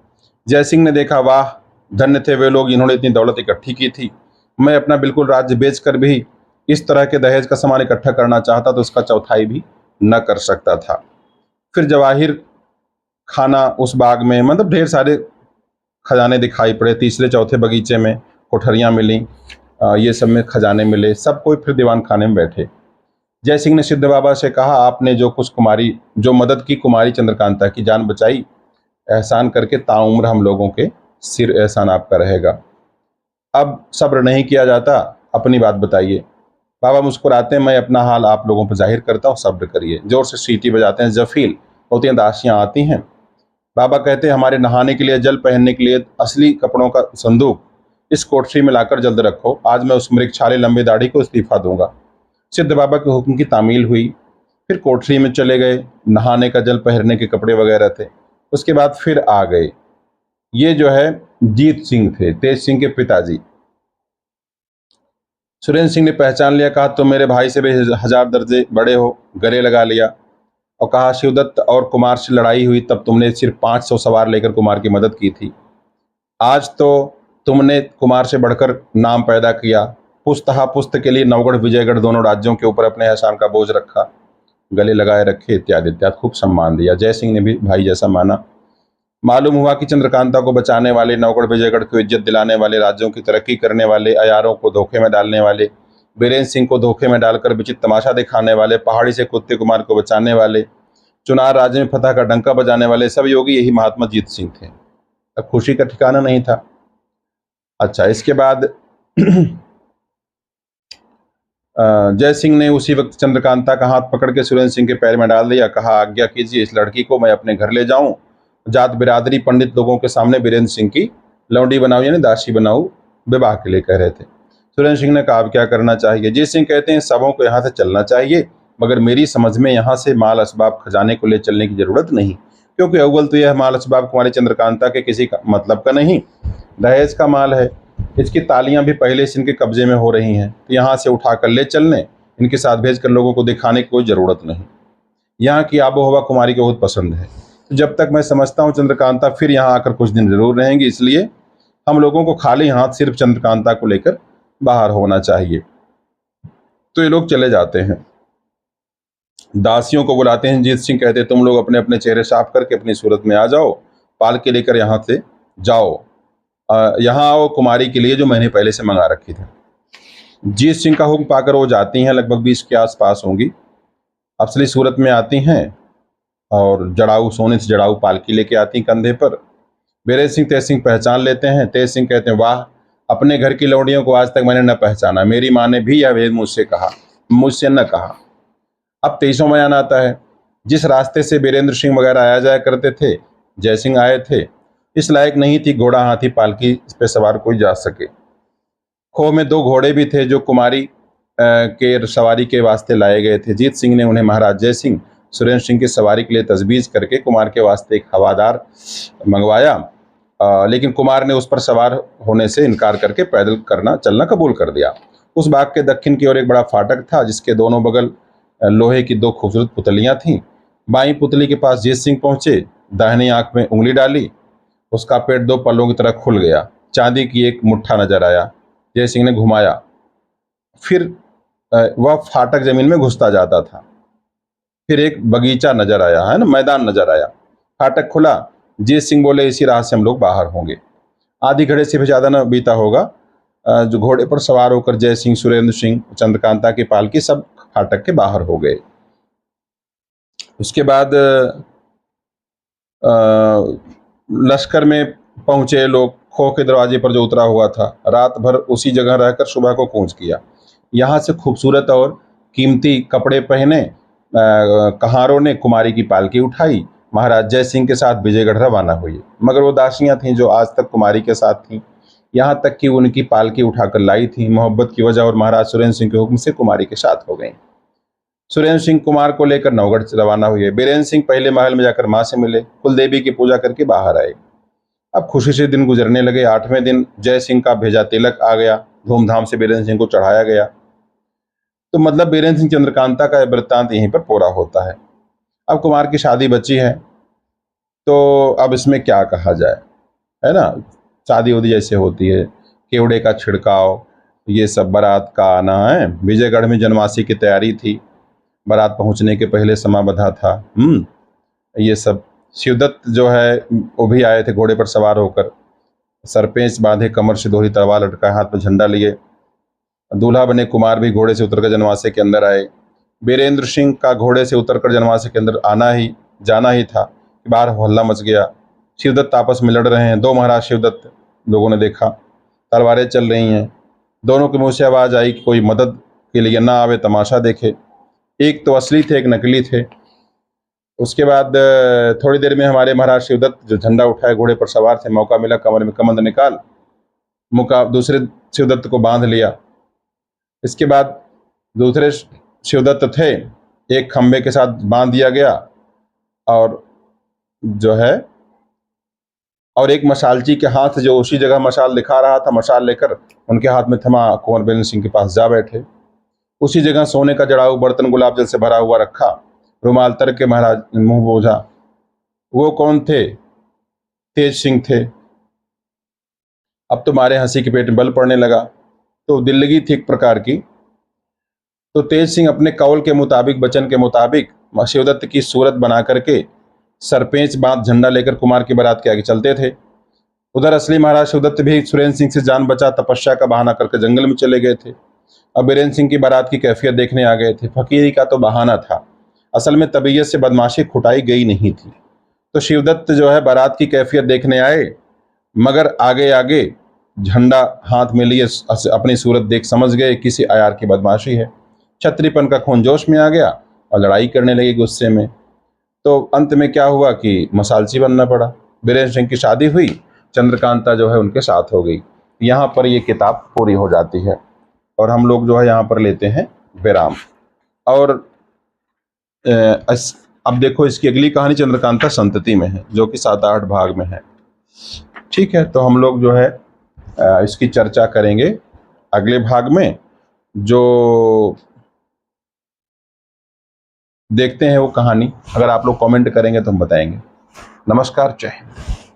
जयसिंह ने देखा, वाह धन्य थे वे लोग जिन्होंने इतनी दौलत इकट्ठी की थी। मैं अपना बिल्कुल राज्य बेचकर भी इस तरह के दहेज का सामान इकट्ठा करना चाहता तो उसका चौथाई भी न कर सकता था। फिर जवाहिर खाना उस बाग में, मतलब ढेर सारे खजाने दिखाई पड़े। तीसरे चौथे बगीचे में कोठरियाँ मिली, ये सब में खजाने मिले। सब कोई फिर दीवान खाने में बैठे। जयसिंह ने सिद्ध बाबा से कहा, आपने जो मदद की कुमारी चंद्रकांता की जान बचाई, एहसान करके ताउम्र हम लोगों के सिर एहसान आपका रहेगा। अब सब्र नहीं किया जाता, अपनी बात बताइए। बाबा मुस्कुराते हैं, मैं अपना हाल आप लोगों पर जाहिर करता हूँ, सब्र करिए। जोर से सीटी बजाते हैं। जफील होती हैं, दासियाँ आती हैं। बाबा कहते हैं हमारे नहाने के लिए, जल पहनने के लिए असली कपड़ों का संदूक इस कोठरी में लाकर जल्द रखो, आज मैं उस मृगछाले लंबी दाढ़ी को इस्तीफा दूंगा। सिद्ध बाबा के हुक्म की तामील हुई। फिर कोठरी में चले गए, नहाने का जल, पहनने के कपड़े वगैरह थे। उसके बाद फिर आ गए। ये जो है जीत सिंह थे, तेज सिंह के पिताजी। सुरेंद्र सिंह ने पहचान लिया, कहा तुम मेरे भाई से भी 1000 दर्जे बड़े हो। गले लगा लिया और कहा शिवदत्त और कुमार से लड़ाई हुई तब तुमने सिर्फ 500 सवार लेकर कुमार की मदद की थी। आज तो तुमने कुमार से बढ़कर नाम पैदा किया। पुस्तहा पुस्त के लिए नवगढ़ विजयगढ़ दोनों राज्यों के ऊपर अपने एहसान का बोझ रखा, गले लगाए रखे, इत्यादि इत्यादि। खूब सम्मान दिया। जय सिंह ने भी भाई जैसा माना। मालूम हुआ कि चंद्रकांता को बचाने वाले, नवगढ़ विजयगढ़ को इज्जत दिलाने वाले, राज्यों की तरक्की करने वाले, अयारों को धोखे में डालने वाले, बीरेंद्र सिंह को धोखे में डालकर विचित्र तमाशा दिखाने वाले, पहाड़ी से कुत्ते कुमार को बचाने वाले, चुनार राज्य में फतह का डंका बजाने वाले सब योगी यही महात्मा जीत सिंह थे। अब खुशी का ठिकाना नहीं था। अच्छा, इसके बाद जय सिंह ने उसी वक्त चंद्रकांता का हाथ पकड़ के सुरेंद्र सिंह के पैर में डाल दिया। कहा आज्ञा कीजिए, इस लड़की को मैं अपने घर ले जाऊं, जात बिरादरी पंडित लोगों के सामने बीरेंद्र सिंह की लौंडी बनाऊं, यानी दासी बनाऊं, विवाह के लिए कह रहे थे। सुरेंद्र सिंह ने कहा अब क्या करना चाहिए। जीत सिंह कहते हैं सबों को यहाँ से चलना चाहिए, मगर मेरी समझ में यहाँ से माल असबाब खजाने को ले चलने की जरूरत नहीं, क्योंकि अव्वल तो यह माल असबाब कुमारी चंद्रकांता के किसी का मतलब का नहीं, दहेज का माल है। इसकी तालियां भी पहले से इनके कब्जे में हो रही हैं, तो यहाँ से उठाकर ले चलने, इनके साथ भेजकर लोगों को दिखाने की कोई ज़रूरत नहीं। यहाँ की आबो हवा कुमारी को बहुत पसंद है, तो जब तक मैं समझता हूँ चंद्रकांता फिर यहाँ आकर कुछ दिन जरूर रहेंगी, इसलिए हम लोगों को खाली हाथ सिर्फ चंद्रकांता को लेकर बाहर होना चाहिए। तो ये लोग चले जाते हैं, दासियों को बुलाते हैं। जीत सिंह कहते तुम लोग अपने अपने चेहरे साफ करके अपनी सूरत में आ जाओ, पालकी लेकर यहाँ से जाओ, यहाँ आओ कुमारी के लिए जो मैंने पहले से मंगा रखी थी। जीत सिंह का हुक्म पाकर वो जाती हैं, लगभग 20 के आसपास होंगी, असली सूरत में आती हैं और जड़ाऊ, सोने से जड़ाऊ पालकी लेके आती हैं कंधे पर। बीरेंद्र सिंह तेज सिंह पहचान लेते हैं। तेज सिंह कहते हैं वाह, अपने घर की लौंडियों को आज तक मैंने न पहचाना, मेरी माँ ने भी यह भेद मुझसे न कहा। अब 23वां बयान आता है। जिस रास्ते से बीरेंद्र सिंह वगैरह आया जाया करते थे, जय सिंह आए थे, इस लायक नहीं थी घोड़ा हाथी पालकी पे सवार कोई जा सके। खो में 2 घोड़े भी थे जो कुमारी के सवारी के वास्ते लाए गए थे। जीत सिंह ने उन्हें महाराज जय सिंह सुरेंद्र सिंह की सवारी के लिए तजवीज़ करके कुमार के वास्ते एक हवादार मंगवाया, लेकिन कुमार ने उस पर सवार होने से इनकार करके पैदल चलना कबूल कर दिया। उस बाग के दक्षिण की ओर एक बड़ा फाटक था, जिसके दोनों बगल लोहे की 2 खूबसूरत पुतलियां थीं। बाईं पुतली के पास जीत सिंह पहुंचे, दाहिनी आंख में उंगली डाली, उसका पेट 2 पल्लों की तरह खुल गया। चांदी की एक मुट्ठा नजर आया। जय सिंह ने घुमाया, फिर वह फाटक जमीन में घुसता जाता था। फिर एक बगीचा नजर आया, है ना, मैदान नजर आया। फाटक खुला। जीत सिंह बोले इसी राह से हम लोग बाहर होंगे। आधी घड़ी से भी ज्यादा न बीता होगा, जो घोड़े पर सवार होकर जय सिंह, सुरेंद्र सिंह, चंद्रकांता की पालकी सब फाटक के बाहर हो गए। उसके बाद लश्कर में पहुंचे लोग। खो के दरवाजे पर जो उतरा हुआ था, रात भर उसी जगह रहकर सुबह को कूच किया। यहाँ से खूबसूरत और कीमती कपड़े पहने कहारों ने कुमारी की पालकी उठाई, महाराज जय सिंह के साथ विजयगढ़ रवाना हुई। मगर वो दासियां थीं जो आज तक कुमारी के साथ थीं, यहाँ तक कि उनकी पालकी उठाकर लाई थी, मोहब्बत की वजह और महाराज सुरेंद्र सिंह के हुक्म से कुमारी के साथ हो गई। सुरेंद्र सिंह कुमार को लेकर नवगढ़ से रवाना हुए। बीरेंद्र सिंह पहले महल में जाकर मां से मिले, कुलदेवी की पूजा करके बाहर आए। अब खुशी से दिन गुजरने लगे। 8वें दिन जय सिंह का भेजा तिलक आ गया, धूमधाम से बीरेंद्र सिंह को चढ़ाया गया। तो मतलब बीरेंद्र सिंह चंद्रकांता का वृत्तांत यहीं पर पूरा होता है। अब कुमार की शादी बची है, तो अब इसमें क्या कहा जाए, है ना। शादी उदी जैसे होती है, केवड़े का छिड़काव, ये सब, बारात का आना है। विजयगढ़ में जनवासी की तैयारी थी, बारात पहुंचने के पहले समा बंधा था। ये सब। शिवदत्त जो है वो भी आए थे घोड़े पर सवार होकर, सरपेंच बांधे, कमर से दोहरी तलवार लटकाए, हाथ में झंडा लिए। दूल्हा बने कुमार भी घोड़े से उतरकर जनवासे के अंदर आए। बीरेंद्र सिंह का घोड़े से उतरकर जनवासे के अंदर जाना ही था कि बाहर हल्ला मच गया। शिवदत्त आपस में लड़ रहे हैं। 2 महाराज शिवदत्त लोगों ने देखा, तलवारें चल रही हैं। दोनों के मुंह से आवाज आई कि कोई मदद के लिए ना आवे, तमाशा देखे। एक तो असली थे, एक नकली थे। उसके बाद थोड़ी देर में हमारे महाराज शिवदत्त जो झंडा उठाए घोड़े पर सवार थे, मौका मिला, कमर में कमंद निकाल दूसरे शिवदत्त को बांध लिया। इसके बाद दूसरे शिवदत्त थे, एक खंबे के साथ बांध दिया गया, और जो है और एक मशालची के हाथ, जो उसी जगह मशाल दिखा रहा था, मशाल लेकर उनके हाथ में थमा, कुंवर बेलन सिंह के पास जा बैठे। उसी जगह सोने का जड़ाऊ बर्तन गुलाब जल से भरा हुआ रखा, रुमाल तर के महाराज मुंह बोझा। वो कौन थे? तेज सिंह थे। अब तो मारे हंसी के पेट में बल पड़ने लगा। तो दिल्लगी थी एक प्रकार की। तो तेज सिंह अपने कौल के मुताबिक, वचन के मुताबिक, शिवदत्त की सूरत बना करके सरपेंच बांध झंडा लेकर कुमार की बारात के आगे चलते थे। उधर असली महाराज शिवदत्त भी सुरेंद्र सिंह से जान बचा तपस्या का बहाना करके जंगल में चले गए थे। अब बीरेंद्र सिंह की बारात की कैफियत देखने आ गए थे। फकीरी का तो बहाना था, असल में तबीयत से बदमाशी खुटाई गई नहीं थी। तो शिवदत्त जो है बारात की कैफियत देखने आए, मगर आगे आगे झंडा हाथ में लिए अपनी सूरत देख समझ गए किसी आयार की बदमाशी है। छत्रीपन का खून जोश में आ गया और लड़ाई करने लगे गुस्से में। तो अंत में क्या हुआ कि मसालची बनना पड़ा। बीरेंद्र सिंह की शादी हुई, चंद्रकांता जो है उनके साथ हो गई। यहाँ पर ये किताब पूरी हो जाती है और हम लोग जो है यहाँ पर लेते हैं विराम। और अब देखो, इसकी अगली कहानी चंद्रकांता संतति में है, जो कि 7-8 भाग में है। ठीक है, तो हम लोग जो है इसकी चर्चा करेंगे अगले भाग में। जो देखते हैं वो कहानी, अगर आप लोग कमेंट करेंगे तो हम बताएंगे। नमस्कार, जय हिंद।